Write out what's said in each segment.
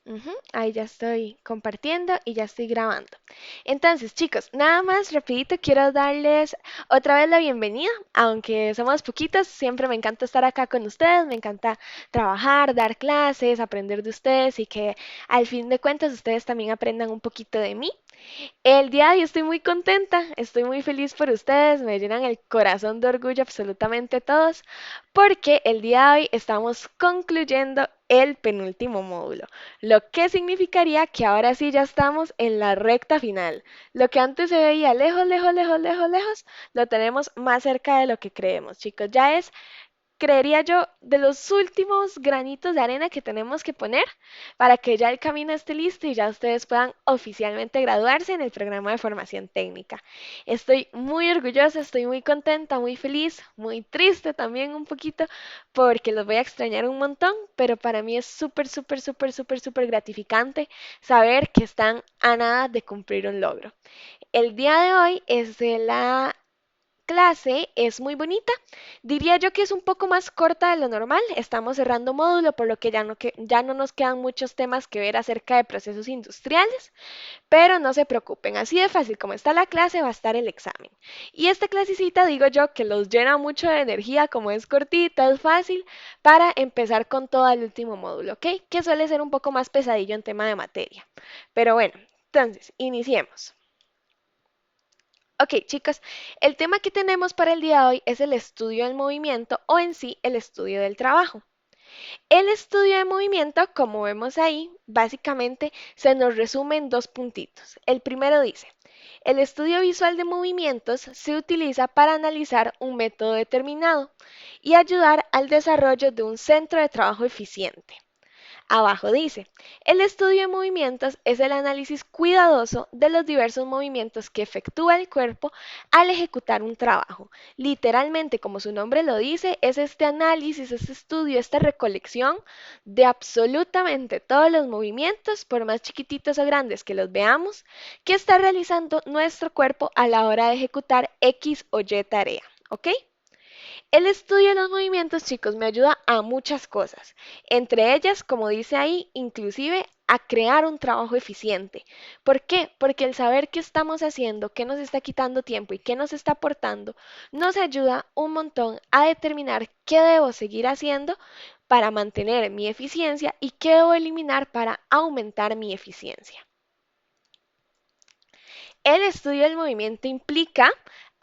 Ujú, ahí ya estoy compartiendo y ya estoy grabando. Entonces, chicos, nada más rapidito quiero darles otra vez la bienvenida, aunque somos poquitos, siempre me encanta estar acá con ustedes, me encanta trabajar, dar clases, aprender de ustedes y que al fin de cuentas ustedes también aprendan un poquito de mí. El día de hoy estoy muy contenta, estoy muy feliz por ustedes, me llenan el corazón de orgullo absolutamente todos, porque el día de hoy estamos concluyendo el penúltimo módulo, lo que significaría que ahora sí ya estamos en la recta final. Lo que antes se veía lejos, lejos, lejos, lejos, lejos, lo tenemos más cerca de lo que creemos, chicos. Ya es, creería yo, de los últimos granitos de arena que tenemos que poner para que ya el camino esté listo y ya ustedes puedan oficialmente graduarse en el programa de formación técnica. Estoy muy orgullosa, estoy muy contenta, muy feliz, muy triste también un poquito porque los voy a extrañar un montón, pero para mí es súper, súper, súper, súper, súper gratificante saber que están a nada de cumplir un logro. El día de hoy es de la clase es muy bonita. Diría yo que es un poco más corta de lo normal. Estamos cerrando módulo, por lo que ya no nos quedan muchos temas que ver acerca de procesos industriales, pero no se preocupen, así de fácil como está la clase va a estar el examen. Y esta clasecita digo yo que los llena mucho de energía, como es cortita, es fácil, para empezar con todo el último módulo, ¿ok? Que suele ser un poco más pesadillo en tema de materia. Pero bueno, entonces, iniciemos. Ok, chicas, el tema que tenemos para el día de hoy es el estudio del movimiento o en sí el estudio del trabajo. El estudio de movimiento, como vemos ahí, básicamente se nos resume en dos puntitos. El primero dice, el estudio visual de movimientos se utiliza para analizar un método determinado y ayudar al desarrollo de un centro de trabajo eficiente. Abajo dice, el estudio de movimientos es el análisis cuidadoso de los diversos movimientos que efectúa el cuerpo al ejecutar un trabajo. Literalmente, como su nombre lo dice, es este análisis, este estudio, esta recolección de absolutamente todos los movimientos, por más chiquititos o grandes que los veamos, que está realizando nuestro cuerpo a la hora de ejecutar X o Y tarea. ¿Ok? El estudio de los movimientos, chicos, me ayuda a muchas cosas. Entre ellas, como dice ahí, inclusive a crear un trabajo eficiente. ¿Por qué? Porque el saber qué estamos haciendo, qué nos está quitando tiempo y qué nos está aportando, nos ayuda un montón a determinar qué debo seguir haciendo para mantener mi eficiencia y qué debo eliminar para aumentar mi eficiencia. El estudio del movimiento implica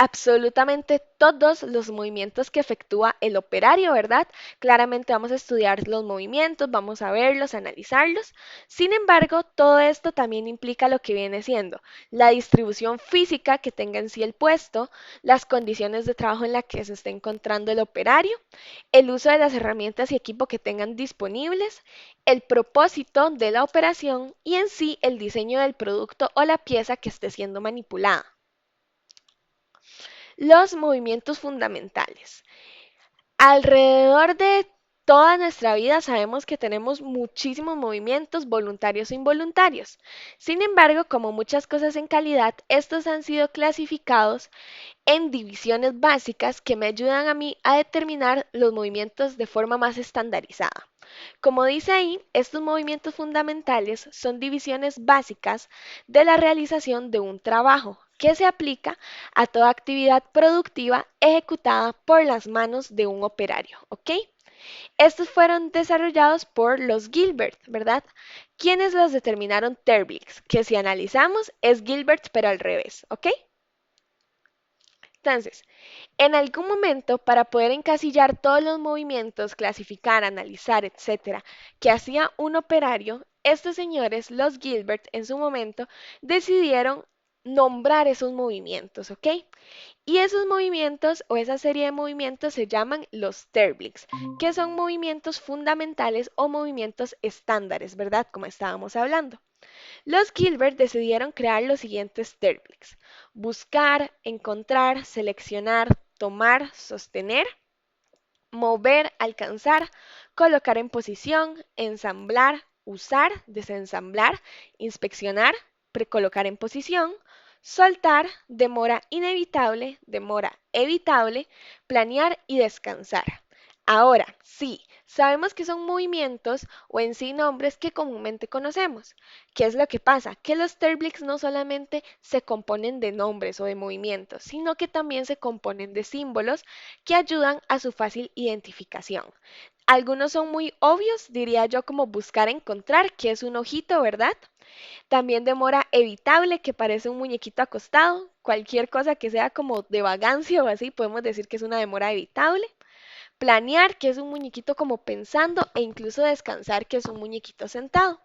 absolutamente todos los movimientos que efectúa el operario, ¿verdad? Claramente vamos a estudiar los movimientos, vamos a verlos, analizarlos. Sin embargo, todo esto también implica lo que viene siendo la distribución física que tenga en sí el puesto, las condiciones de trabajo en las que se esté encontrando el operario, el uso de las herramientas y equipo que tengan disponibles, el propósito de la operación y en sí el diseño del producto o la pieza que esté siendo manipulada. Los movimientos fundamentales. Alrededor de toda nuestra vida sabemos que tenemos muchísimos movimientos voluntarios e involuntarios. Sin embargo, como muchas cosas en calidad, estos han sido clasificados en divisiones básicas que me ayudan a mí a determinar los movimientos de forma más estandarizada. Como dice ahí, estos movimientos fundamentales son divisiones básicas de la realización de un trabajo que se aplica a toda actividad productiva ejecutada por las manos de un operario, ¿ok? Estos fueron desarrollados por los Gilbert, ¿verdad? Quienes los determinaron Terblix, que si analizamos es Gilbert pero al revés, ¿ok? Entonces, en algún momento, para poder encasillar todos los movimientos, clasificar, analizar, etcétera, que hacía un operario, estos señores, los Gilbert, en su momento, decidieron nombrar esos movimientos, ¿ok? Y esos movimientos o esa serie de movimientos se llaman los Terblix, que son movimientos fundamentales o movimientos estándares, ¿verdad? Como estábamos hablando. Los Gilbert decidieron crear los siguientes termix: buscar, encontrar, seleccionar, tomar, sostener, mover, alcanzar, colocar en posición, ensamblar, usar, desensamblar, inspeccionar, precolocar en posición, soltar, demora inevitable, demora evitable, planear y descansar. Ahora, sí, sabemos que son movimientos o en sí nombres que comúnmente conocemos. ¿Qué es lo que pasa? Que los TERBLICS no solamente se componen de nombres o de movimientos, sino que también se componen de símbolos que ayudan a su fácil identificación. Algunos son muy obvios, diría yo, como buscar encontrar, que es un ojito, ¿verdad? También demora evitable, que parece un muñequito acostado. Cualquier cosa que sea como de vagancia o así, podemos decir que es una demora evitable. Planear, que es un muñequito como pensando, e incluso descansar, que es un muñequito sentado.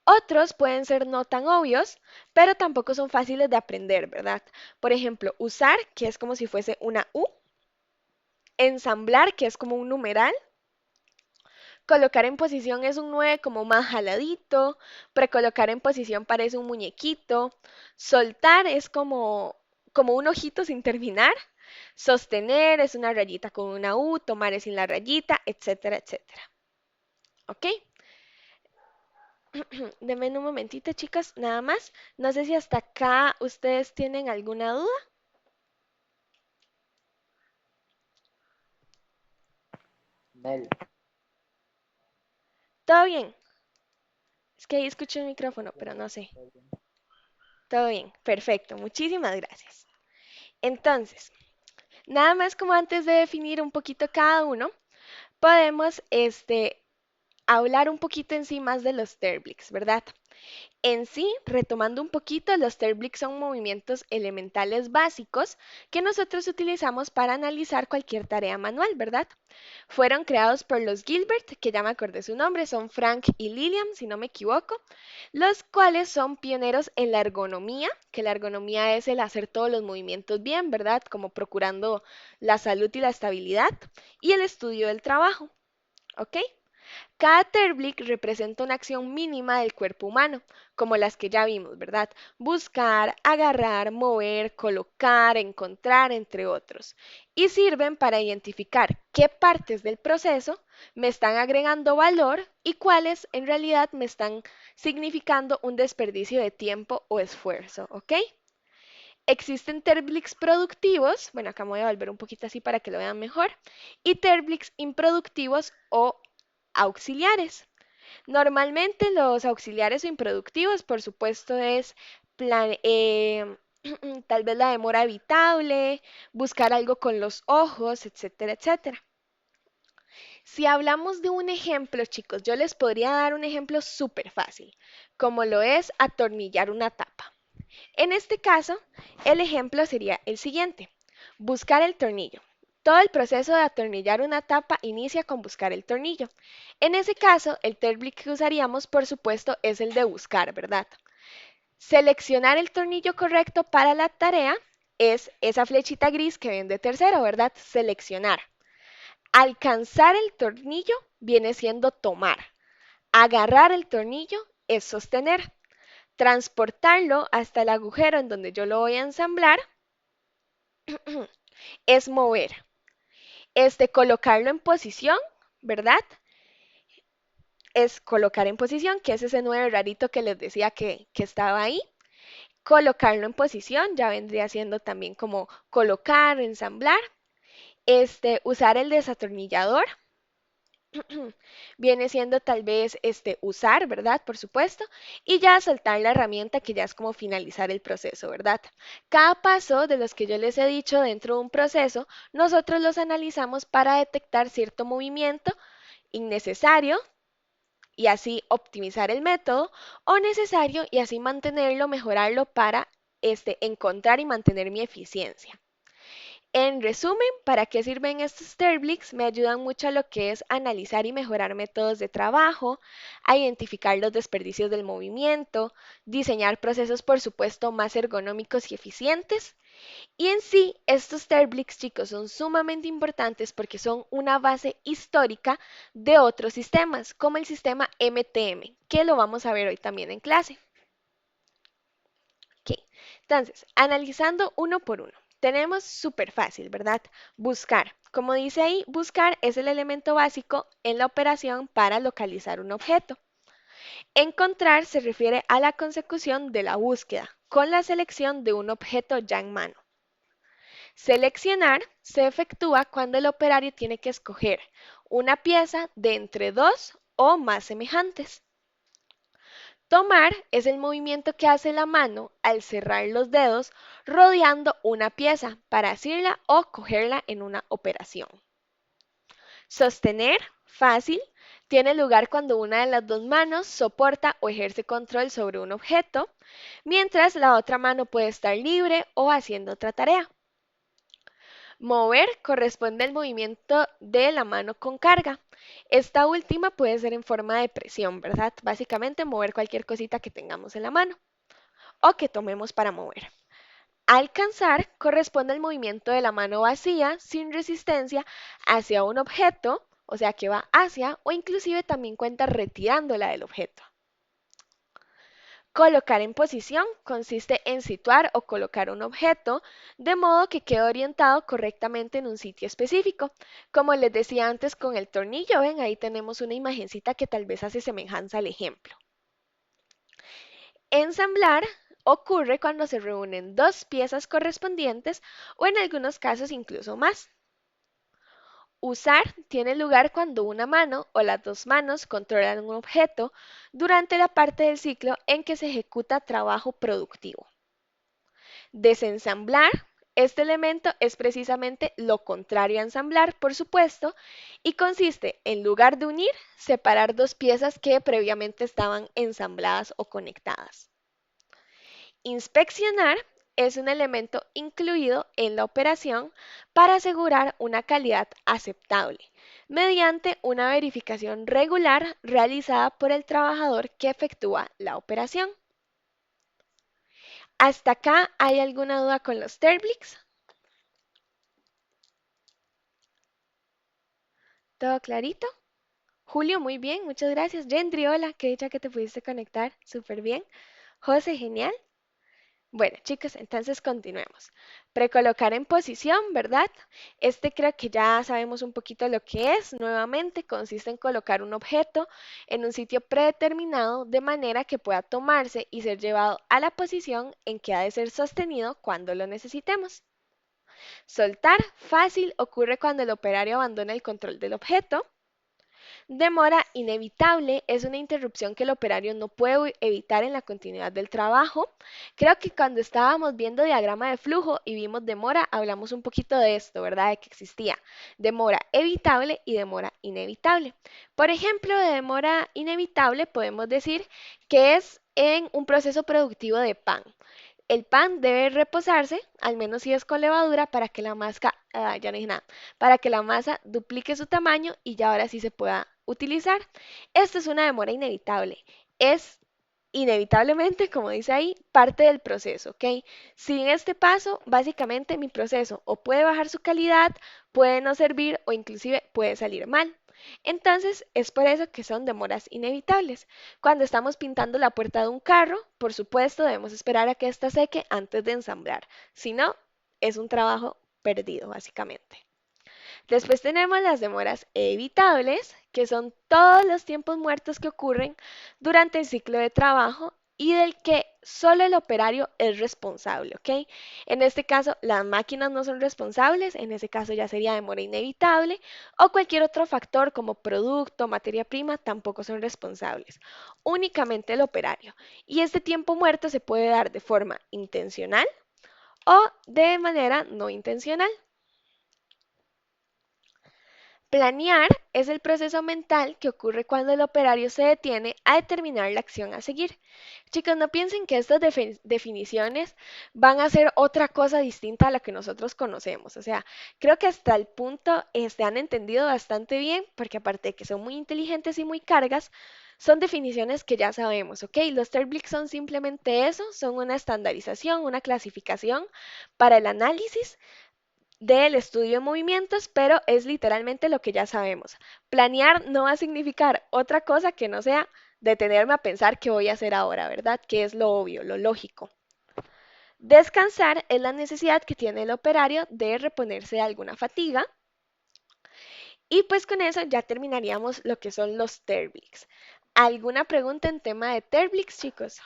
Otros pueden ser no tan obvios, pero tampoco son fáciles de aprender, ¿verdad? Por ejemplo, usar, que es como si fuese una U. Ensamblar, que es como un numeral. Colocar en posición es un 9 como más jaladito. Precolocar en posición parece un muñequito. Soltar es como un ojito sin terminar. Sostener es una rayita con una U. Tomar es sin la rayita, etcétera, etcétera. ¿Ok? Denme un momentito, chicas, nada más. No sé si hasta acá ustedes tienen alguna duda. Mel, ¿Todo bien? Es que ahí escucho el micrófono, pero no sé. Todo bien, perfecto, muchísimas gracias. Entonces, nada más como antes de definir un poquito cada uno, podemos hablar un poquito en sí más de los TERBLICS, ¿verdad? En sí, retomando un poquito, los TERBLICS son movimientos elementales básicos que nosotros utilizamos para analizar cualquier tarea manual, ¿verdad? Fueron creados por los Gilbert, que ya me acordé su nombre, son Frank y Lillian, si no me equivoco, los cuales son pioneros en la ergonomía, que la ergonomía es el hacer todos los movimientos bien, ¿verdad? Como procurando la salud y la estabilidad, y el estudio del trabajo, ¿ok? Cada TERBLIC representa una acción mínima del cuerpo humano, como las que ya vimos, ¿verdad? Buscar, agarrar, mover, colocar, encontrar, entre otros. Y sirven para identificar qué partes del proceso me están agregando valor y cuáles en realidad me están significando un desperdicio de tiempo o esfuerzo, ¿ok? Existen TERBLICs productivos, bueno, acá me voy a volver un poquito así para que lo vean mejor, y TERBLICs improductivos o auxiliares. Normalmente los auxiliares o improductivos, por supuesto, es tal vez la demora evitable, buscar algo con los ojos, etcétera, etcétera. Si hablamos de un ejemplo, chicos, yo les podría dar un ejemplo súper fácil, como lo es atornillar una tapa. En este caso, el ejemplo sería el siguiente. Buscar el tornillo. Todo el proceso de atornillar una tapa inicia con buscar el tornillo. En ese caso, el término que usaríamos, por supuesto, es el de buscar, ¿verdad? Seleccionar el tornillo correcto para la tarea es esa flechita gris que ven de tercero, ¿verdad? Seleccionar. Alcanzar el tornillo viene siendo tomar. Agarrar el tornillo es sostener. Transportarlo hasta el agujero en donde yo lo voy a ensamblar es mover. Colocarlo en posición, ¿verdad? Es colocar en posición, que es ese 9 rarito que les decía que estaba ahí. Colocarlo en posición ya vendría siendo también como colocar, ensamblar. Usar el desatornillador viene siendo tal vez usar, ¿verdad? Por supuesto. Y ya soltar la herramienta que ya es como finalizar el proceso, ¿verdad? Cada paso de los que yo les he dicho dentro de un proceso, nosotros los analizamos para detectar cierto movimiento innecesario y así optimizar el método o necesario y así mantenerlo, mejorarlo para encontrar y mantener mi eficiencia. En resumen, ¿para qué sirven estos TERBLICs? Me ayudan mucho a lo que es analizar y mejorar métodos de trabajo, a identificar los desperdicios del movimiento, diseñar procesos, por supuesto, más ergonómicos y eficientes. Y en sí, estos TERBLICs, chicos, son sumamente importantes porque son una base histórica de otros sistemas, como el sistema MTM, que lo vamos a ver hoy también en clase. Ok, entonces, analizando uno por uno. Tenemos súper fácil, ¿verdad? Buscar. Como dice ahí, buscar es el elemento básico en la operación para localizar un objeto. Encontrar se refiere a la consecución de la búsqueda con la selección de un objeto ya en mano. Seleccionar se efectúa cuando el operario tiene que escoger una pieza de entre dos o más semejantes. Tomar es el movimiento que hace la mano al cerrar los dedos rodeando una pieza para asirla o cogerla en una operación. Sostener, fácil, tiene lugar cuando una de las dos manos soporta o ejerce control sobre un objeto, mientras la otra mano puede estar libre o haciendo otra tarea. Mover corresponde al movimiento de la mano con carga. Esta última puede ser en forma de presión, ¿verdad? Básicamente mover cualquier cosita que tengamos en la mano o que tomemos para mover. Alcanzar corresponde al movimiento de la mano vacía, sin resistencia, hacia un objeto, o sea que va hacia, o inclusive también cuenta retirándola del objeto. Colocar en posición consiste en situar o colocar un objeto de modo que quede orientado correctamente en un sitio específico. Como les decía antes con el tornillo, ven, ahí tenemos una imagencita que tal vez hace semejanza al ejemplo. Ensamblar ocurre cuando se reúnen dos piezas correspondientes o en algunos casos incluso más. Usar tiene lugar cuando una mano o las dos manos controlan un objeto durante la parte del ciclo en que se ejecuta trabajo productivo. Desensamblar, este elemento es precisamente lo contrario a ensamblar, por supuesto, y consiste, en lugar de unir, separar dos piezas que previamente estaban ensambladas o conectadas. Inspeccionar es un elemento incluido en la operación para asegurar una calidad aceptable, mediante una verificación regular realizada por el trabajador que efectúa la operación. ¿Hasta acá hay alguna duda con los TERBLIX? ¿Todo clarito? Julio, muy bien, muchas gracias. Gendry, hola, qué dicha que te pudiste conectar, súper bien. José, genial. Bueno, chicos, entonces continuemos. Precolocar en posición, ¿verdad? Este creo que ya sabemos un poquito lo que es. Nuevamente, consiste en colocar un objeto en un sitio predeterminado de manera que pueda tomarse y ser llevado a la posición en que ha de ser sostenido cuando lo necesitemos. Soltar, fácil, ocurre cuando el operario abandona el control del objeto. Demora inevitable es una interrupción que el operario no puede evitar en la continuidad del trabajo. Creo que cuando estábamos viendo diagrama de flujo y vimos demora, hablamos un poquito de esto, ¿verdad? De que existía demora evitable y demora inevitable. Por ejemplo, de demora inevitable podemos decir que es en un proceso productivo de pan. El pan debe reposarse, al menos si es con levadura, para que la masa, ya no dije nada, para que la masa duplique su tamaño y ya ahora sí se pueda utilizar. Esto es una demora inevitable. Es inevitablemente, como dice ahí, parte del proceso, ¿ok? Sin este paso, básicamente mi proceso o puede bajar su calidad, puede no servir o inclusive puede salir mal. Entonces, es por eso que son demoras inevitables. Cuando estamos pintando la puerta de un carro, por supuesto, debemos esperar a que ésta seque antes de ensamblar. Si no, es un trabajo perdido, básicamente. Después tenemos las demoras evitables, que son todos los tiempos muertos que ocurren durante el ciclo de trabajo y del que solo el operario es responsable, ¿ok? En este caso, las máquinas no son responsables, en ese caso ya sería demora inevitable, o cualquier otro factor como producto, materia prima, tampoco son responsables, únicamente el operario. Y este tiempo muerto se puede dar de forma intencional o de manera no intencional. Planear es el proceso mental que ocurre cuando el operario se detiene a determinar la acción a seguir. Chicos, no piensen que estas definiciones van a ser otra cosa distinta a la que nosotros conocemos. O sea, creo que hasta el punto han entendido bastante bien, porque aparte de que son muy inteligentes y muy cargas, son definiciones que ya sabemos, ¿ok? Los TERBLIC son simplemente eso, son una estandarización, una clasificación para el análisis del estudio de movimientos, pero es literalmente lo que ya sabemos. Planear no va a significar otra cosa que no sea detenerme a pensar qué voy a hacer ahora, ¿verdad? Que es lo obvio, lo lógico. Descansar es la necesidad que tiene el operario de reponerse de alguna fatiga. Y pues con eso ya terminaríamos lo que son los TERBLICs. ¿Alguna pregunta en tema de TERBLICs, chicos?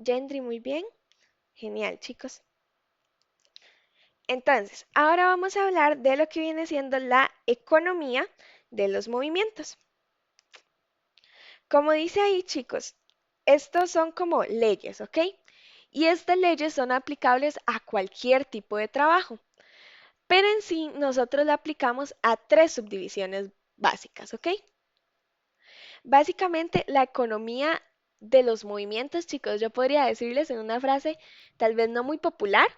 Gendry, muy bien. Genial, chicos. Entonces, ahora vamos a hablar de lo que viene siendo la economía de los movimientos. Como dice ahí, chicos, estos son como leyes, ¿ok? Y estas leyes son aplicables a cualquier tipo de trabajo, pero en sí nosotros la aplicamos a tres subdivisiones básicas, ¿ok? Básicamente la economía de los movimientos, chicos, yo podría decirles en una frase tal vez no muy popular,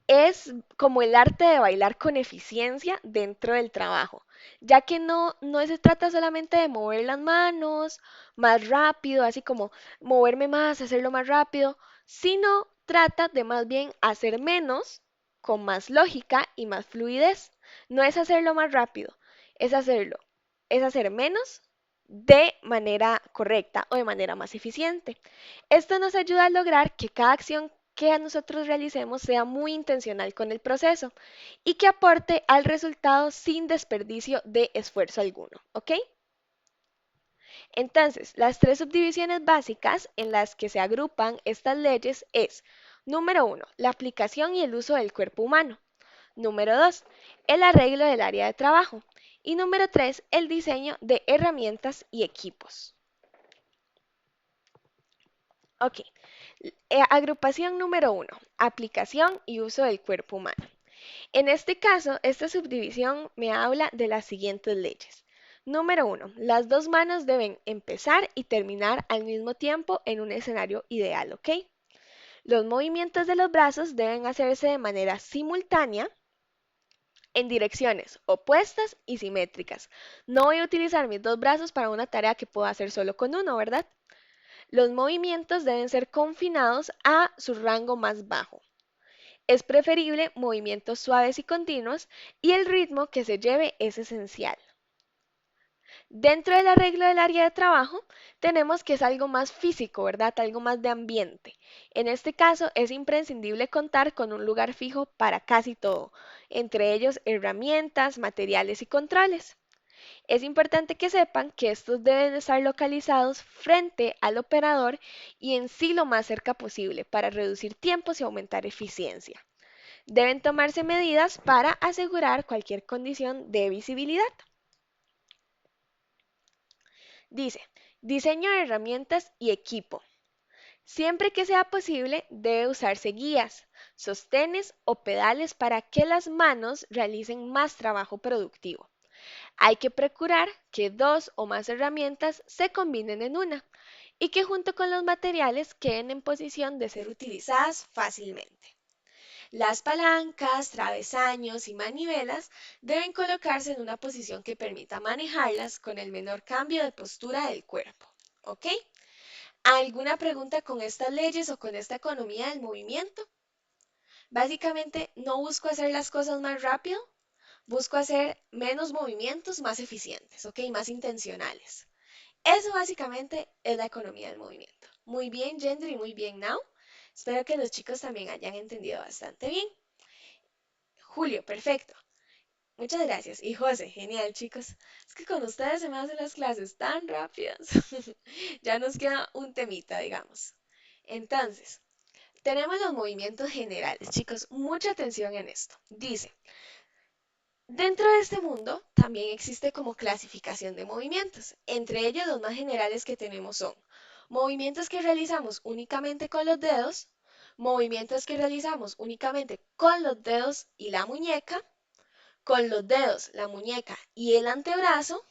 es como el arte de bailar con eficiencia dentro del trabajo, ya que no se trata solamente de mover las manos más rápido, así como moverme más, hacerlo más rápido, sino trata de más bien hacer menos con más lógica y más fluidez. No es hacerlo más rápido, es hacerlo, es hacer menos de manera correcta o de manera más eficiente. Esto nos ayuda a lograr que cada acción que nosotros realicemos sea muy intencional con el proceso y que aporte al resultado sin desperdicio de esfuerzo alguno, ¿ok? Entonces, las tres subdivisiones básicas en las que se agrupan estas leyes es, número uno, la aplicación y el uso del cuerpo humano. Número dos, el arreglo del área de trabajo. Y número tres, el diseño de herramientas y equipos. Ok, agrupación número uno, aplicación y uso del cuerpo humano. En este caso, esta subdivisión me habla de las siguientes leyes. Número uno, las dos manos deben empezar y terminar al mismo tiempo en un escenario ideal, ¿ok? Los movimientos de los brazos deben hacerse de manera simultánea en direcciones opuestas y simétricas. No voy a utilizar mis dos brazos para una tarea que puedo hacer solo con uno, ¿verdad? Los movimientos deben ser confinados a su rango más bajo. Es preferible movimientos suaves y continuos y el ritmo que se lleve es esencial. Dentro del arreglo del área de trabajo, tenemos que es algo más físico, ¿verdad? Algo más de ambiente. En este caso, es imprescindible contar con un lugar fijo para casi todo, entre ellos herramientas, materiales y controles. Es importante que sepan que estos deben estar localizados frente al operador y en sí lo más cerca posible para reducir tiempos y aumentar eficiencia. Deben tomarse medidas para asegurar cualquier condición de visibilidad. Dice, diseño de herramientas y equipo. Siempre que sea posible, debe usarse guías, sostenes o pedales para que las manos realicen más trabajo productivo. Hay que procurar que dos o más herramientas se combinen en una y que junto con los materiales queden en posición de ser utilizadas fácilmente. Las palancas, travesaños y manivelas deben colocarse en una posición que permita manejarlas con el menor cambio de postura del cuerpo. ¿Ok? ¿Alguna pregunta con estas leyes o con esta economía del movimiento? Básicamente, no busco hacer las cosas más rápido, busco hacer menos movimientos más eficientes, ¿ok? Más intencionales. Eso básicamente es la economía del movimiento. Muy bien, Gendry, muy bien, Now. Espero que los chicos también hayan entendido bastante bien. Julio, perfecto. Muchas gracias. Y José, genial, chicos. Es que con ustedes se me hacen las clases tan rápidas. Ya nos queda un temita, digamos. Entonces, tenemos los movimientos generales, chicos. Mucha atención en esto. Dice, dentro de este mundo también existe como clasificación de movimientos. Entre ellos, los más generales que tenemos son movimientos que realizamos únicamente con los dedos, movimientos que realizamos únicamente con los dedos y la muñeca, con los dedos, la muñeca y el antebrazo,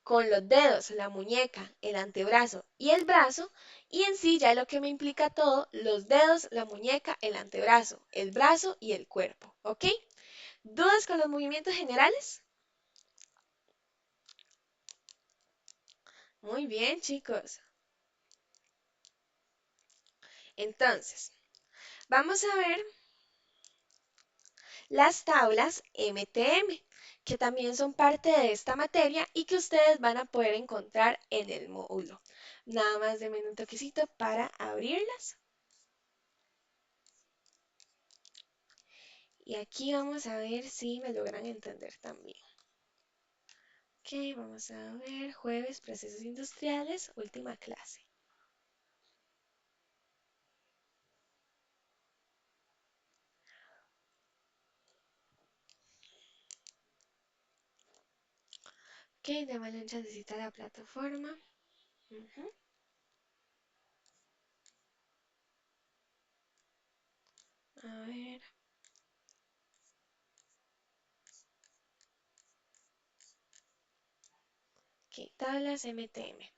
con los dedos, la muñeca, el antebrazo y el brazo, y en sí ya lo que me implica todo, los dedos, la muñeca, el antebrazo, el brazo y el cuerpo, ¿ok? ¿Dudas con los movimientos generales? Muy bien, chicos. Entonces, vamos a ver las tablas MTM, que también son parte de esta materia y que ustedes van a poder encontrar en el módulo. Nada más denme un toquecito para abrirlas. Y aquí vamos a ver si me logran entender también. Ok, vamos a ver, jueves, procesos industriales, última clase. Ok, démosle un chancecito a la plataforma. Ujú. A ver. Ok, tablas MTM.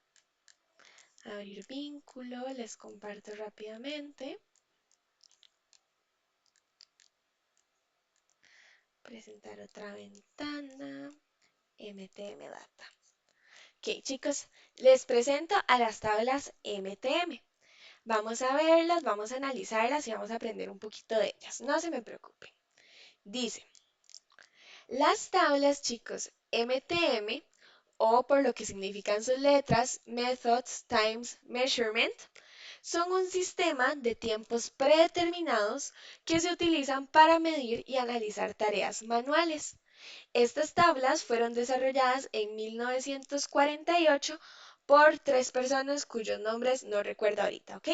Abrir vínculo, les comparto rápidamente. Presentar otra ventana. MTM Data. Ok, chicos, les presento a las tablas MTM. Vamos a verlas, vamos a analizarlas y vamos a aprender un poquito de ellas. No se me preocupen. Dice, las tablas, chicos, MTM, o por lo que significan sus letras, Methods Times Measurement, son un sistema de tiempos predeterminados que se utilizan para medir y analizar tareas manuales. Estas tablas fueron desarrolladas en 1948 por tres personas cuyos nombres no recuerdo ahorita, ¿ok?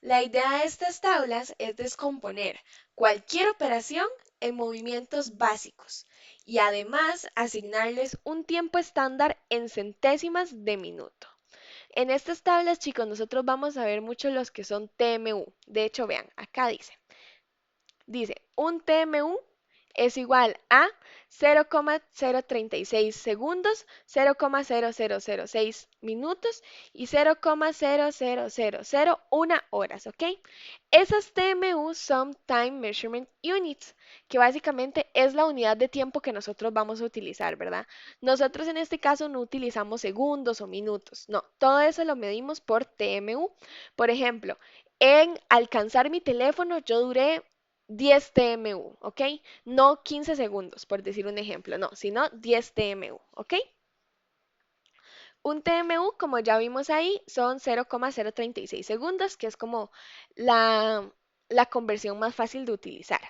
La idea de estas tablas es descomponer cualquier operación en movimientos básicos y además asignarles un tiempo estándar en centésimas de minuto. En estas tablas, chicos, nosotros vamos a ver mucho los que son TMU. De hecho, vean, acá dice, un TMU es igual a 0,036 segundos, 0,0006 minutos y 0,00001 horas, ¿ok? Esas TMU son Time Measurement Units, que básicamente es la unidad de tiempo que nosotros vamos a utilizar, ¿verdad? Nosotros en este caso no utilizamos segundos o minutos, no, todo eso lo medimos por TMU. Por ejemplo, en alcanzar mi teléfono yo duré 10 TMU, ¿ok? No 15 segundos, por decir un ejemplo, no, sino 10 TMU, ¿ok? Un TMU, como ya vimos ahí, son 0,036 segundos, que es como la, la conversión más fácil de utilizar.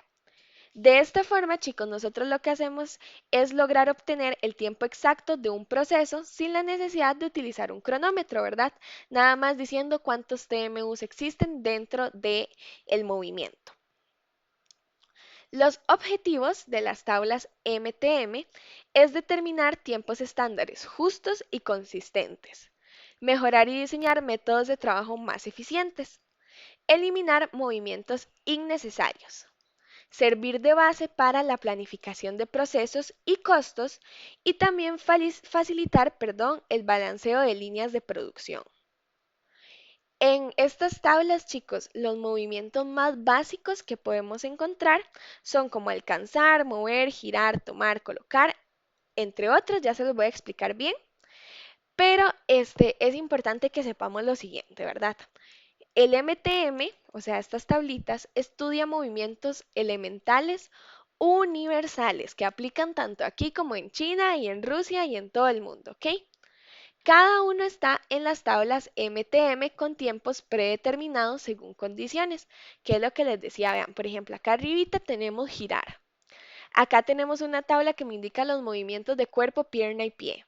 De esta forma, chicos, nosotros lo que hacemos es lograr obtener el tiempo exacto de un proceso sin la necesidad de utilizar un cronómetro, ¿verdad? Nada más diciendo cuántos TMUs existen dentro del movimiento. Los objetivos de las tablas MTM es determinar tiempos estándares justos y consistentes, mejorar y diseñar métodos de trabajo más eficientes, eliminar movimientos innecesarios, servir de base para la planificación de procesos y costos y también facilitar, el balanceo de líneas de producción. En estas tablas, chicos, los movimientos más básicos que podemos encontrar son como alcanzar, mover, girar, tomar, colocar, entre otros, ya se los voy a explicar bien, pero es importante que sepamos lo siguiente, ¿verdad? El MTM, o sea, estas tablitas, estudia movimientos elementales universales que aplican tanto aquí como en China y en Rusia y en todo el mundo, ¿ok? Cada uno está en las tablas MTM con tiempos predeterminados según condiciones, que es lo que les decía, vean, por ejemplo, acá arribita tenemos girar. Acá tenemos una tabla que me indica los movimientos de cuerpo, pierna y pie.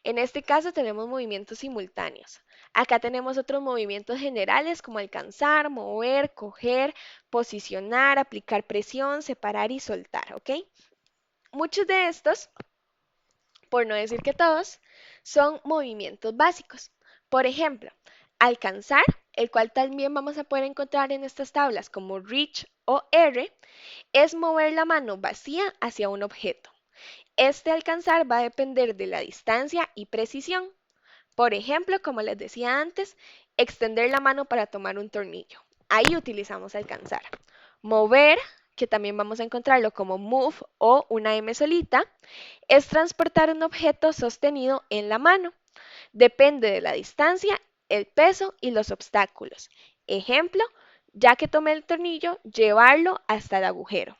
En este caso tenemos movimientos simultáneos. Acá tenemos otros movimientos generales como alcanzar, mover, coger, posicionar, aplicar presión, separar y soltar, ¿ok? Muchos de estos, por no decir que todos, son movimientos básicos. Por ejemplo, alcanzar, el cual también vamos a poder encontrar en estas tablas como reach o R, es mover la mano vacía hacia un objeto. Este alcanzar va a depender de la distancia y precisión. Por ejemplo, como les decía antes, extender la mano para tomar un tornillo. Ahí utilizamos alcanzar. Mover, que también vamos a encontrarlo como move o una M solita, es transportar un objeto sostenido en la mano. Depende de la distancia, el peso y los obstáculos. Ejemplo, ya que tomé el tornillo, llevarlo hasta el agujero.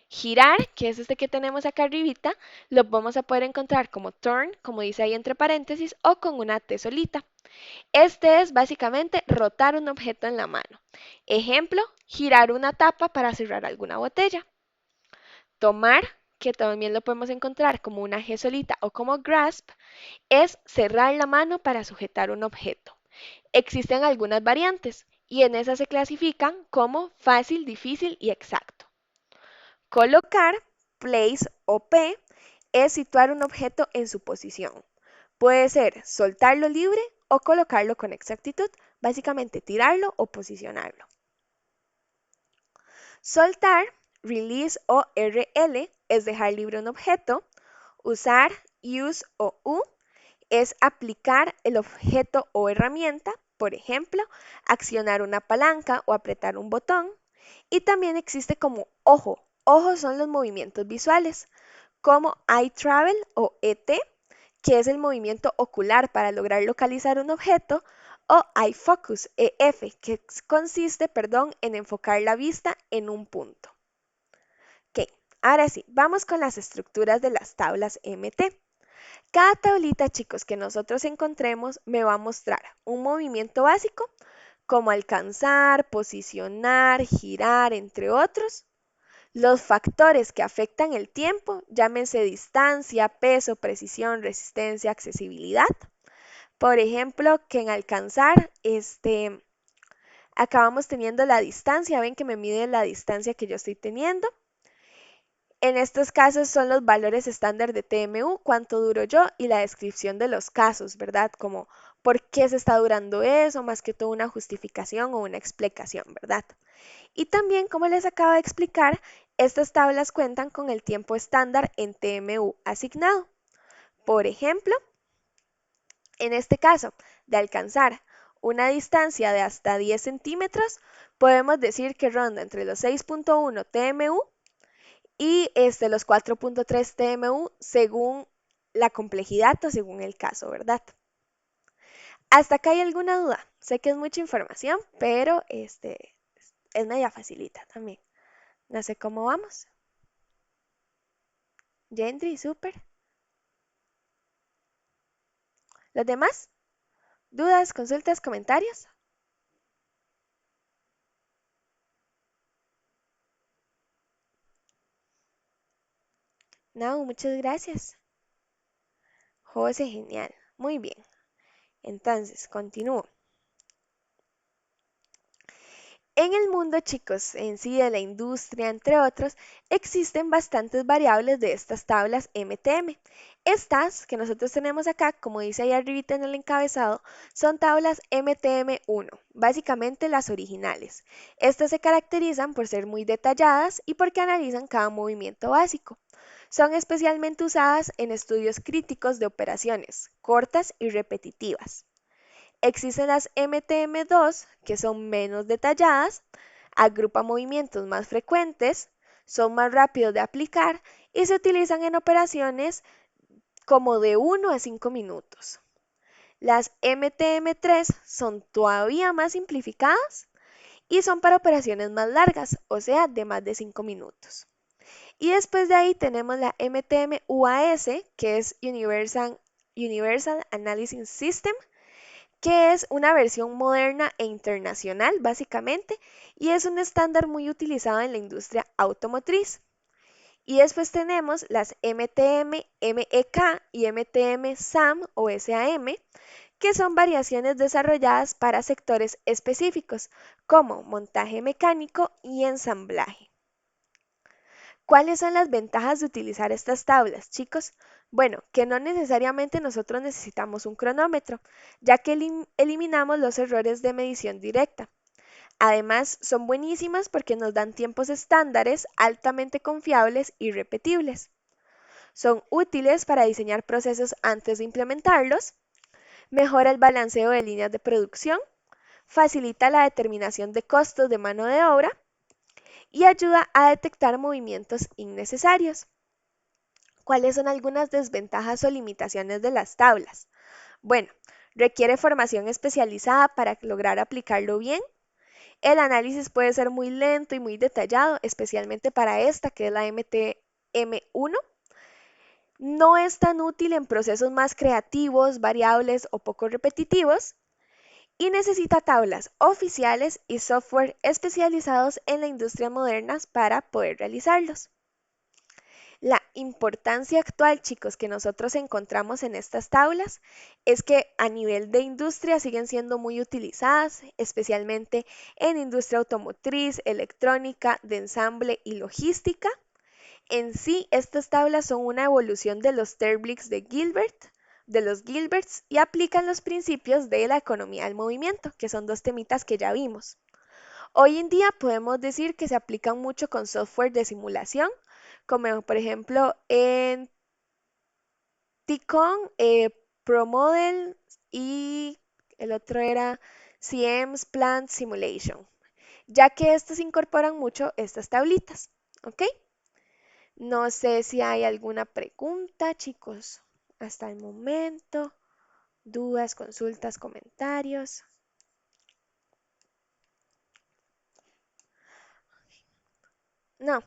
Girar, que es este que tenemos acá arribita, lo vamos a poder encontrar como turn, como dice ahí entre paréntesis, o con una T solita. Este es básicamente rotar un objeto en la mano. Ejemplo, girar una tapa para cerrar alguna botella. Tomar, que también lo podemos encontrar como una G solita o como grasp, es cerrar la mano para sujetar un objeto. Existen algunas variantes y en esas se clasifican como fácil, difícil y exacto. Colocar, place o P, es situar un objeto en su posición. Puede ser soltarlo libre o colocarlo con exactitud, básicamente tirarlo o posicionarlo. Soltar, release o RL, es dejar libre un objeto. Usar, use o U, es aplicar el objeto o herramienta, por ejemplo, accionar una palanca o apretar un botón. Y también existe como ojo. Ojos son los movimientos visuales, como eye travel o ET, que es el movimiento ocular para lograr localizar un objeto, o eye focus, EF, que consiste, en enfocar la vista en un punto. Ok, ahora sí, vamos con las estructuras de las tablas MT. Cada tablita, chicos, que nosotros encontremos me va a mostrar un movimiento básico, como alcanzar, posicionar, girar, entre otros. Los factores que afectan el tiempo, llámense distancia, peso, precisión, resistencia, accesibilidad. Por ejemplo, que en alcanzar, acabamos teniendo la distancia, ven que me mide la distancia que yo estoy teniendo. En estos casos son los valores estándar de TMU, cuánto duro yo y la descripción de los casos, ¿verdad? Como por qué se está durando eso, más que todo una justificación o una explicación, ¿verdad? Y también, como les acabo de explicar, estas tablas cuentan con el tiempo estándar en TMU asignado. Por ejemplo, en este caso, de alcanzar una distancia de hasta 10 centímetros, podemos decir que ronda entre los 6.1 TMU y los 4.3 TMU según la complejidad o según el caso, ¿verdad? ¿Hasta acá hay alguna duda? Sé que es mucha información, pero es media facilita también. No sé cómo vamos. Gendry, súper. ¿Los demás? ¿Dudas, consultas, comentarios? No, muchas gracias. José, genial. Muy bien. Entonces, continúo. En el mundo, chicos, en sí de la industria, entre otros, existen bastantes variables de estas tablas MTM. Estas que nosotros tenemos acá, como dice ahí arribita en el encabezado, son tablas MTM1, básicamente las originales. Estas se caracterizan por ser muy detalladas y porque analizan cada movimiento básico. Son especialmente usadas en estudios críticos de operaciones, cortas y repetitivas. Existen las MTM2, que son menos detalladas, agrupan movimientos más frecuentes, son más rápidos de aplicar y se utilizan en operaciones como de 1 a 5 minutos. Las MTM3 son todavía más simplificadas y son para operaciones más largas, o sea, de más de 5 minutos. Y después de ahí tenemos la MTM-UAS, que es Universal Analysis System, que es una versión moderna e internacional, básicamente, y es un estándar muy utilizado en la industria automotriz. Y después tenemos las MTM, MEK y MTM SAM o SAM, que son variaciones desarrolladas para sectores específicos, como montaje mecánico y ensamblaje. ¿Cuáles son las ventajas de utilizar estas tablas, chicos? Bueno, que no necesariamente nosotros necesitamos un cronómetro, ya que eliminamos los errores de medición directa. Además, son buenísimas porque nos dan tiempos estándares altamente confiables y repetibles. Son útiles para diseñar procesos antes de implementarlos, mejora el balanceo de líneas de producción, facilita la determinación de costos de mano de obra y ayuda a detectar movimientos innecesarios. ¿Cuáles son algunas desventajas o limitaciones de las tablas? Bueno, requiere formación especializada para lograr aplicarlo bien. El análisis puede ser muy lento y muy detallado, especialmente para esta que es la MTM1. No es tan útil en procesos más creativos, variables o poco repetitivos. Y necesita tablas oficiales y software especializados en la industria moderna para poder realizarlos. La importancia actual, chicos, que nosotros encontramos en estas tablas es que a nivel de industria siguen siendo muy utilizadas, especialmente en industria automotriz, electrónica, de ensamble y logística. En sí, estas tablas son una evolución de los Terblix de los Gilberts, y aplican los principios de la economía del movimiento, que son dos temitas que ya vimos. Hoy en día podemos decir que se aplican mucho con software de simulación, como por ejemplo en Ticon, ProModel y el otro era CM's Plant Simulation, ya que estos incorporan mucho estas tablitas. ¿Ok? No sé si hay alguna pregunta, chicos, hasta el momento. Dudas, consultas, comentarios. No.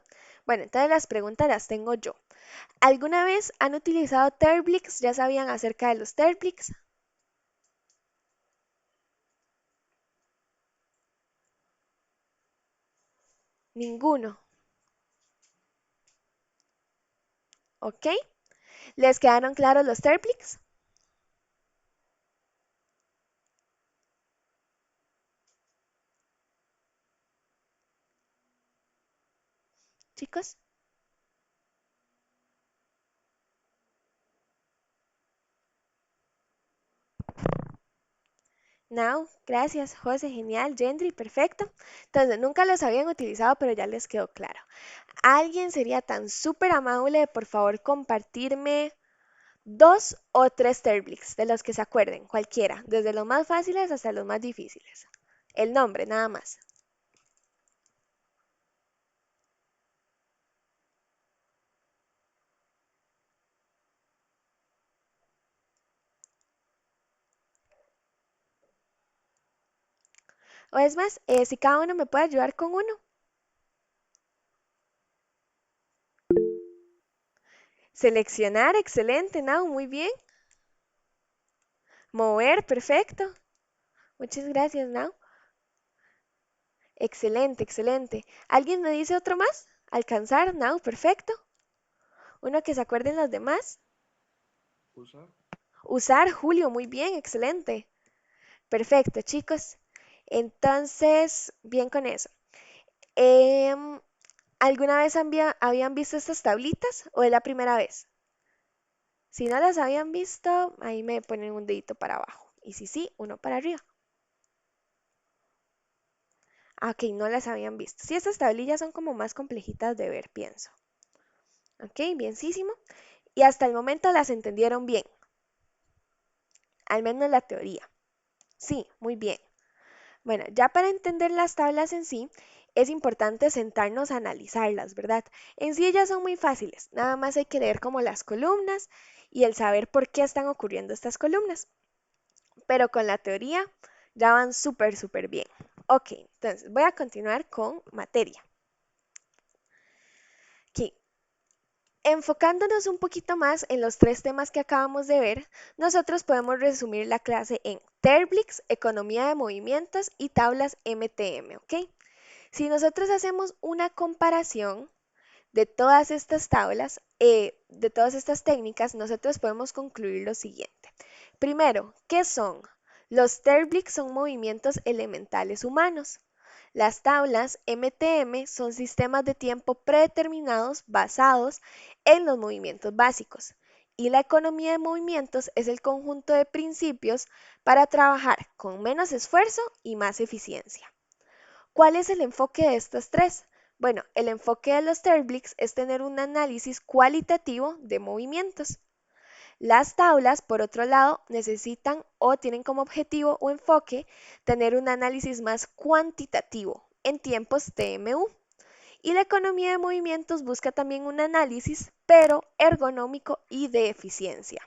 Bueno, entonces las preguntas las tengo yo. ¿Alguna vez han utilizado Terblix? ¿Ya sabían acerca de los Terblix? Ninguno. ¿Ok? ¿Les quedaron claros los Terblix, chicos? No, gracias, José, genial, Gendry, perfecto. Entonces, nunca los habían utilizado, pero ya les quedó claro. ¿Alguien sería tan súper amable de por favor compartirme dos o tres Terblix de los que se acuerden, cualquiera, desde los más fáciles hasta los más difíciles? El nombre, nada más. O es más, si cada uno me puede ayudar con uno. Seleccionar, excelente, Nau, muy bien. Mover, perfecto. Muchas gracias, Nau. Excelente, excelente. ¿Alguien me dice otro más? Alcanzar, Nau, perfecto. Uno que se acuerden los demás. Usar. Usar, Julio, muy bien, excelente. Perfecto, chicos. Entonces, bien con eso. Em, ¿Alguna vez habían visto estas tablitas o es la primera vez? Si no las habían visto, ahí me ponen un dedito para abajo. Y si sí, uno para arriba. Ah, ok, no las habían visto. Sí, estas tablillas son como más complejitas de ver, pienso. Ok, bienísimo. Y hasta el momento las entendieron bien, al menos la teoría. Sí, muy bien. Bueno, ya para entender las tablas en sí, es importante sentarnos a analizarlas, ¿verdad? En sí ellas son muy fáciles, nada más hay que leer como las columnas y el saber por qué están ocurriendo estas columnas. Pero con la teoría ya van súper, súper bien. Ok, entonces voy a continuar con materia. Ok, enfocándonos un poquito más en los tres temas que acabamos de ver, nosotros podemos resumir la clase en Terblix, economía de movimientos y tablas MTM, ¿ok? Si nosotros hacemos una comparación de todas estas tablas, de todas estas técnicas, nosotros podemos concluir lo siguiente. Primero, ¿qué son? Los Terblix son movimientos elementales humanos. Las tablas MTM son sistemas de tiempo predeterminados basados en los movimientos básicos. Y la economía de movimientos es el conjunto de principios para trabajar con menos esfuerzo y más eficiencia. ¿Cuál es el enfoque de estas tres? Bueno, el enfoque de los Terblix es tener un análisis cualitativo de movimientos. Las tablas, por otro lado, necesitan o tienen como objetivo o enfoque tener un análisis más cuantitativo en tiempos TMU. Y la economía de movimientos busca también un análisis, pero ergonómico y de eficiencia.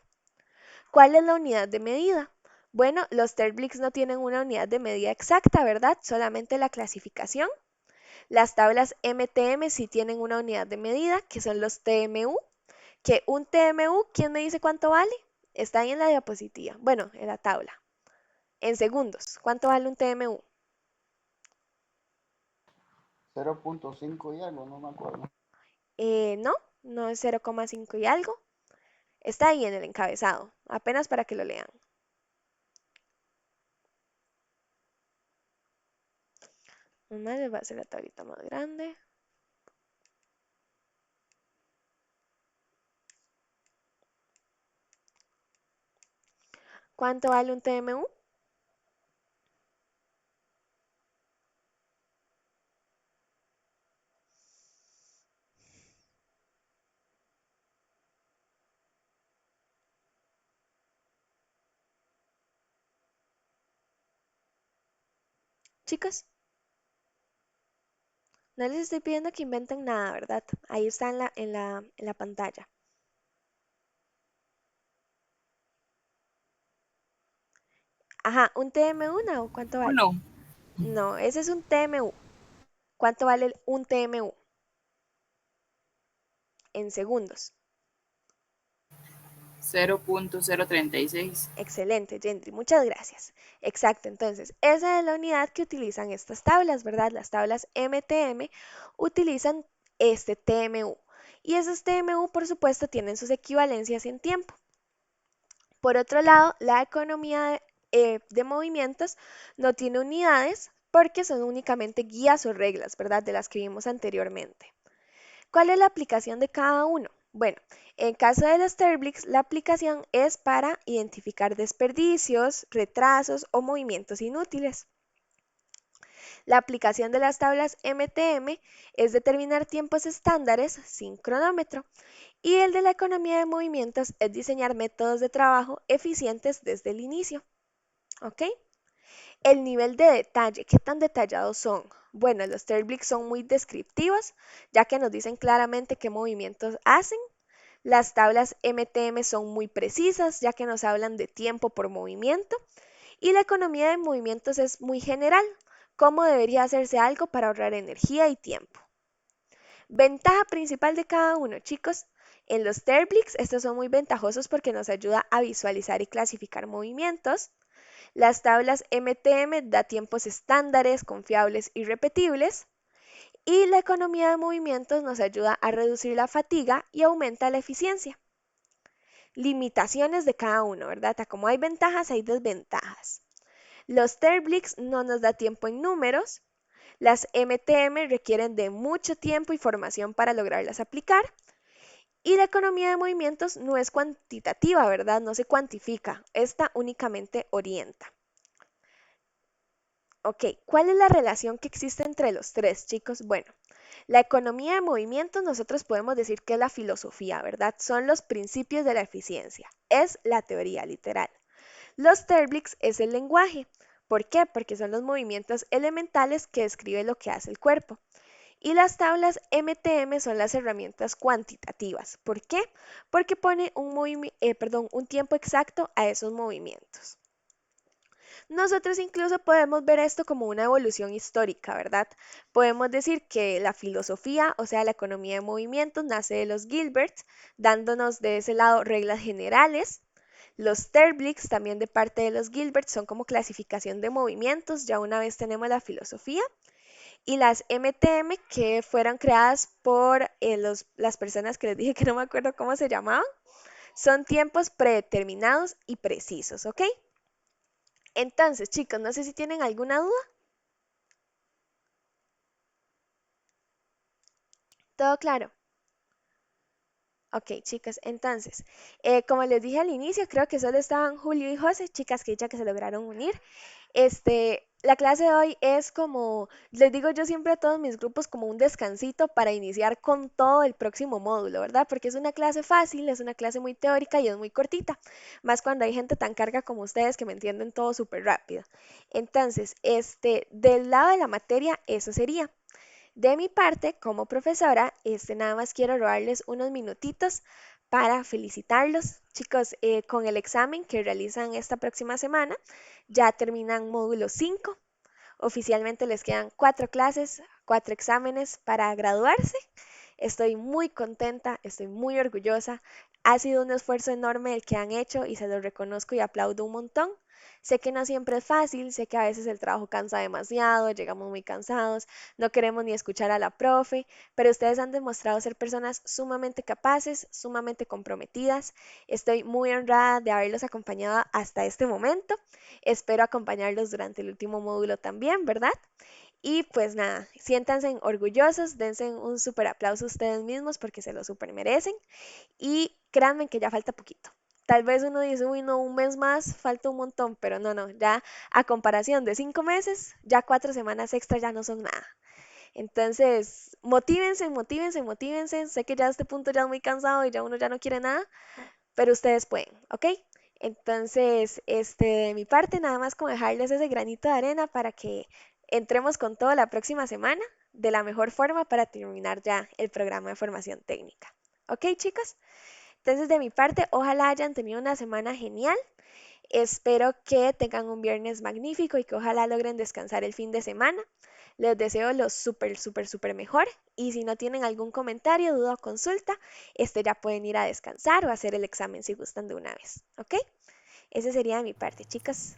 ¿Cuál es la unidad de medida? Bueno, los Terblix no tienen una unidad de medida exacta, ¿verdad? Solamente la clasificación. Las tablas MTM sí tienen una unidad de medida, que son los TMU, que un TMU, ¿quién me dice cuánto vale? Está ahí en la diapositiva, bueno, en la tabla. En segundos, ¿cuánto vale un TMU? 0.5 y algo, no me acuerdo. No, no es 0,5 y algo. Está ahí en el encabezado, apenas para que lo lean. Una les va a hacer la tablita más grande. ¿Cuánto vale un TMU? Chicos, no les estoy pidiendo que inventen nada, ¿verdad? Ahí está en la pantalla. Ajá, ¿un TMU no? ¿Cuánto vale? Uno, No, ese es un TMU. ¿Cuánto vale un TMU? En segundos. 0.036. Excelente, Gentry, muchas gracias. Exacto, entonces, esa es la unidad que utilizan estas tablas, ¿verdad? Las tablas MTM utilizan este TMU. Y esos TMU, por supuesto, tienen sus equivalencias en tiempo. Por otro lado, la economía de movimientos no tiene unidades porque son únicamente guías o reglas, ¿verdad? De las que vimos anteriormente. ¿Cuál es la aplicación de cada uno? Bueno, en caso de los Terblix, la aplicación es para identificar desperdicios, retrasos o movimientos inútiles. La aplicación de las tablas MTM es determinar tiempos estándares sin cronómetro y el de la economía de movimientos es diseñar métodos de trabajo eficientes desde el inicio. ¿Ok? El nivel de detalle, ¿qué tan detallados son? Bueno, los Terblix son muy descriptivos, ya que nos dicen claramente qué movimientos hacen. Las tablas MTM son muy precisas, ya que nos hablan de tiempo por movimiento. Y la economía de movimientos es muy general, cómo debería hacerse algo para ahorrar energía y tiempo. Ventaja principal de cada uno, chicos. En los Terblix, estos son muy ventajosos porque nos ayuda a visualizar y clasificar movimientos. Las tablas MTM da tiempos estándares, confiables y repetibles. Y la economía de movimientos nos ayuda a reducir la fatiga y aumenta la eficiencia. Limitaciones de cada uno, ¿verdad? Como hay ventajas, hay desventajas. Los Terblix no nos da tiempo en números. Las MTM requieren de mucho tiempo y formación para lograrlas aplicar. Y la economía de movimientos no es cuantitativa, ¿verdad? No se cuantifica. Esta únicamente orienta. Ok, ¿cuál es la relación que existe entre los tres, chicos? Bueno, la economía de movimientos nosotros podemos decir que es la filosofía, ¿verdad? Son los principios de la eficiencia. Es la teoría literal. Los Terblix es el lenguaje. ¿Por qué? Porque son los movimientos elementales que describen lo que hace el cuerpo. Y las tablas MTM son las herramientas cuantitativas. ¿Por qué? Porque pone un tiempo exacto a esos movimientos. Nosotros incluso podemos ver esto como una evolución histórica, ¿verdad? Podemos decir que la filosofía, o sea, la economía de movimientos, nace de los Gilberts, dándonos de ese lado reglas generales. Los Terblix, también de parte de los Gilberts, son como clasificación de movimientos, ya una vez tenemos la filosofía. Y las MTM, que fueron creadas por las personas que les dije que no me acuerdo cómo se llamaban, son tiempos predeterminados y precisos, ¿ok? Entonces, chicos, no sé si tienen alguna duda. ¿Todo claro? Ok, chicas, entonces, como les dije al inicio, creo que solo estaban Julio y José, chicas que ya que se lograron unir. La clase de hoy es como, les digo yo siempre a todos mis grupos, como un descansito para iniciar con todo el próximo módulo, ¿verdad? Porque es una clase fácil, es una clase muy teórica y es muy cortita, más cuando hay gente tan carga como ustedes que me entienden todo súper rápido. Entonces, del lado de la materia, eso sería. De mi parte, como profesora, nada más quiero robarles unos minutitos para felicitarlos. Chicos, con el examen que realizan esta próxima semana, ya terminan módulo 5. Oficialmente les quedan 4 clases, 4 exámenes para graduarse. Estoy muy contenta, estoy muy orgullosa. Ha sido un esfuerzo enorme el que han hecho y se los reconozco y aplaudo un montón. Sé que no siempre es fácil, sé que a veces el trabajo cansa demasiado, llegamos muy cansados, no queremos ni escuchar a la profe, pero ustedes han demostrado ser personas sumamente capaces, sumamente comprometidas. Estoy muy honrada de haberlos acompañado hasta este momento. Espero acompañarlos durante el último módulo también, ¿verdad? Y pues nada, siéntanse orgullosos, dense un súper aplauso a ustedes mismos porque se lo súper merecen y créanme que ya falta poquito. tal vez uno dice, uy, no, un mes más, falta un montón, pero no, no, ya a comparación de 5 meses, ya 4 semanas extra ya no son nada. Entonces, motívense, motívense, motívense. Sé que ya a este punto ya es muy cansado y ya uno ya no quiere nada, pero ustedes pueden, ¿ok? Entonces, de mi parte, nada más como dejarles ese granito de arena para que entremos con todo la próxima semana de la mejor forma para terminar ya el programa de formación técnica. ¿Ok, chicos? Entonces, de mi parte, ojalá hayan tenido una semana genial. Espero que tengan un viernes magnífico y que ojalá logren descansar el fin de semana. Les deseo lo súper, súper, súper mejor. Y si no tienen algún comentario, duda o consulta, ya pueden ir a descansar o hacer el examen si gustan de una vez. ¿Ok? Ese sería de mi parte, chicos.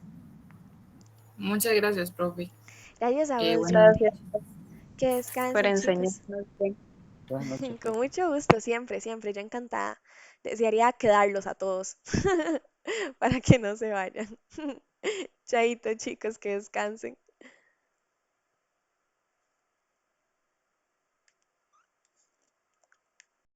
Muchas gracias, profe. Gracias a vos, Buenas Gina. Gracias noches. Que por descansen, chicos. enseñarnos bien. Buenas noches, Con profe. mucho gusto, siempre, siempre. Yo encantada. Desearía quedarlos a todos para que no se vayan. Chaito, chicos, que descansen.